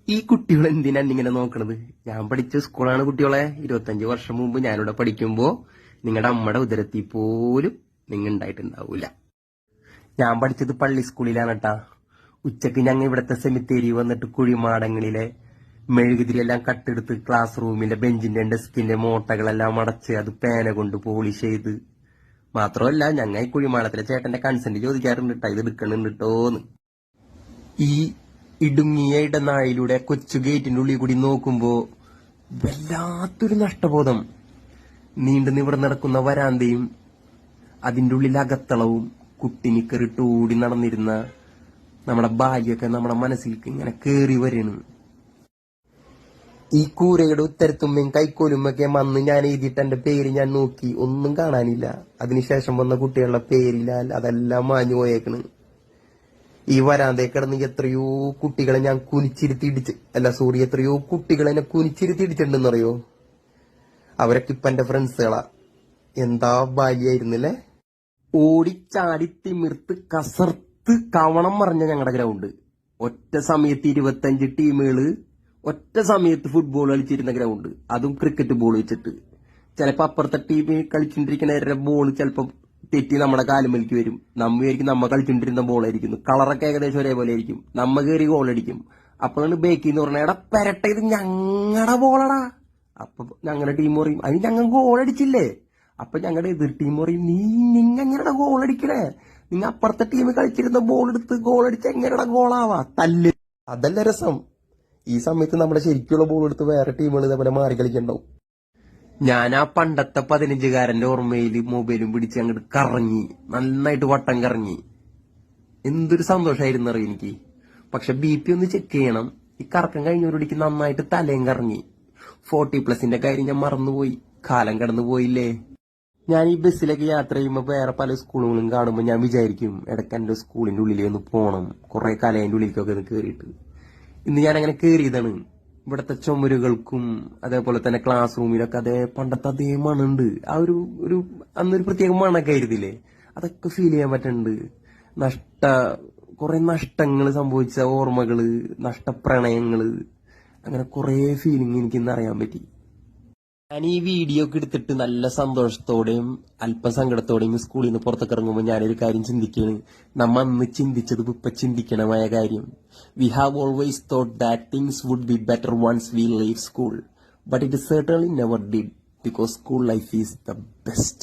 ഈ കുട്ടികൾ എന്തിനാ ഇങ്ങനെ നോക്കണത്? ഞാൻ പഠിച്ച സ്കൂളാണ് കുട്ടികളെ. 25 വർഷം മുമ്പ് ഞാനിവിടെ പഠിക്കുമ്പോ നിങ്ങളുടെ അമ്മയുടെ ഉദരത്തിൽ പോലും നിങ്ങൾ ഉണ്ടായിട്ടുണ്ടാവൂല. ഞാൻ പഠിച്ചത് പള്ളി സ്കൂളിലാണ് കേട്ടാ. ഉച്ചക്ക് ഞങ്ങൾ ഇവിടത്തെ സെമിത്തേരി വന്നിട്ട് കുഴിമാടങ്ങളിലെ മെഴുകുതിരിയെല്ലാം കട്ടെടുത്ത് ക്ലാസ് റൂമിലെ ബെഞ്ചിന്റെ ഡെസ്കിന്റെ മോട്ടകളെല്ലാം അടച്ച് അത് പേന കൊണ്ട് പോളിഷ് ചെയ്ത്. മാത്രമല്ല ഞങ്ങൾ ഈ കുഴിമാടത്തിലെ ചേട്ടന്റെ കൺസെന്റ് ചോദിക്കാറുണ്ട് കേട്ടാ, ഇത് എടുക്കണുണ്ട് കേട്ടോന്ന്. ഈ ഇടുങ്ങിയ ഇടനാഴിയിലൂടെ കൊച്ചു ഗേറ്റിന്റെ ഉള്ളിൽ കൂടി നോക്കുമ്പോ വല്ലാത്തൊരു നഷ്ടബോധം. നീണ്ടു നിവർന്ന് നടക്കുന്ന വരാന്തയും അതിന്റെ ഉള്ളിൽ അകത്തളവും കുട്ടിനിക്കറിട്ട് ഓടി നടന്നിരുന്ന നമ്മുടെ ബാല്യമൊക്കെ നമ്മുടെ മനസ്സിലേക്ക് ഇങ്ങനെ കേറി വരണു. ഈ കൂരയുടെ ഉത്തരത്തുമ്മയും കൈക്കോലുമൊക്കെ വന്ന് ഞാൻ എഴുതിയിട്ട് എന്റെ പേര് ഞാൻ നോക്കി, ഒന്നും കാണാനില്ല. അതിനുശേഷം വന്ന കുട്ടികളുടെ പേരിലാൽ അതെല്ലാം മാഞ്ഞു പോയേക്കണ്. ഈ വരാന്തേ കിടന്ന് എത്രയോ കുട്ടികളെ ഞാൻ എത്രയോ കുട്ടികളെ എന്നെ കുനിച്ചിരുത്തിയിടിച്ചിട്ടുണ്ടെന്നറിയോ? അവരൊക്കെ ഇപ്പൊ എന്റെ ഫ്രണ്ട്സുകളാ. എന്താ ബാല്യായിരുന്നല്ലേ? ഓടിച്ചാടി തിമിർത്ത് കസർത്ത് കവണം മറിഞ്ഞ ഞങ്ങളുടെ ഗ്രൗണ്ട്. ഒറ്റ സമയത്ത് 25 ടീമുകള് ഒറ്റ സമയത്ത് ഫുട്ബോൾ കളിച്ചിരുന്ന ഗ്രൗണ്ട്, അതും ക്രിക്കറ്റ് ബോൾ വെച്ചിട്ട്. ചിലപ്പോ അപ്പുറത്തെ ടീം കളിച്ചിട്ടിരിക്കുന്ന ബോൾ ചിലപ്പോ തെറ്റി നമ്മുടെ കാലുമലിക്ക് വരും. നമ്മയായിരിക്കും നമ്മ കളിച്ചിട്ടിരുന്ന ബോളായിരിക്കുന്നു. കളറൊക്കെ ഏകദേശം ഒരേപോലെ ആയിരിക്കും. നമ്മ കയറി ഗോൾ അടിക്കും. അപ്പോഴാണ് ബേക്കിന്ന് പറഞ്ഞ എടാ പെരട്ട ഇത് ഞങ്ങളുടെ ബോളടാ. അപ്പൊ ഞങ്ങളുടെ ടീം പറയും അതിന് ഞങ്ങൾ ഗോൾ അടിച്ചില്ലേ. അപ്പൊ ഞങ്ങളുടെ എതിർ ടീം പറയും നിങ്ങ ഗോൾ അടിക്കണേ, നിങ്ങ അപ്പുറത്തെ ടീം കളിച്ചിരുന്ന ബോൾ എടുത്ത് ഗോൾ അടിച്ച് എങ്ങനെയാ ഗോളാവാ, തല്ല്. അതല്ല രസം. ഈ സമയത്ത് നമ്മുടെ ശരിക്കുള്ള ബോൾ എടുത്ത് വേറെ ടീമുകൾ ഇതേപോലെ മാറി കളിക്കണ്ടാവും. ഞാൻ ആ പണ്ടത്തെ 15-കാരന്റെ ഓർമ്മയിൽ മൊബൈലും പിടിച്ച് അങ്ങോട്ട് കറങ്ങി, നന്നായിട്ട് വട്ടം കറങ്ങി. എന്തൊരു സന്തോഷമായിരുന്നു അറിയാം എനിക്ക്. പക്ഷെ BP ഒന്ന് ചെക്ക് ചെയ്യണം. ഈ കറക്കം കഴിഞ്ഞവരോടിക്ക് നന്നായിട്ട് തലയും കറങ്ങി. 40+ കാര്യം ഞാൻ മറന്നുപോയി. കാലം കടന്നു പോയില്ലേ. ഞാൻ ഈ ബസ്സിലേക്ക് യാത്ര ചെയ്യുമ്പോൾ വേറെ പല സ്കൂളുകളും കാണുമ്പോൾ ഞാൻ വിചാരിക്കും ഇടയ്ക്ക് എന്റെ സ്കൂളിന്റെ ഉള്ളിലേക്ക് ഒന്ന് പോകണം. കുറെ കാലം അതിന്റെ ഉള്ളിലേക്കൊക്കെ ഒന്ന് കയറിയിട്ട്. ഇന്ന് ഞാൻ അങ്ങനെ കയറിയതാണ്. ഇവിടത്തെ ചുമരുകൾക്കും അതേപോലെ തന്നെ ക്ലാസ് റൂമിലൊക്കെ അതേ പണ്ടത്തെ അതേ മണുണ്ട്. ആ ഒരു അന്നൊരു പ്രത്യേക മണൊക്കെ ആയിരുന്നില്ലേ, അതൊക്കെ ഫീൽ ചെയ്യാൻ പറ്റുന്നുണ്ട്. കുറെ നഷ്ടങ്ങൾ സംഭവിച്ച ഓർമ്മകള്, നഷ്ടപ്രണയങ്ങള്, അങ്ങനെ കുറെ ഫീലിംഗ് എനിക്കിന്ന് അറിയാൻ പറ്റി. ഞാൻ ഈ വീഡിയോ ഒക്കെ എടുത്തിട്ട് നല്ല സന്തോഷത്തോടെയും അല്പം സങ്കടത്തോടെയും സ്കൂളിൽ നിന്ന് പുറത്തേക്ക് ഇറങ്ങുമ്പോൾ ഞാനൊരു കാര്യം ചിന്തിക്കുകയാണ്. നമ്മ അന്ന് ചിന്തിച്ചത് ഇപ്പൊ ചിന്തിക്കണമായ കാര്യം. We have always thought that things would be better once we leave school, but it certainly never did, because school life is the best.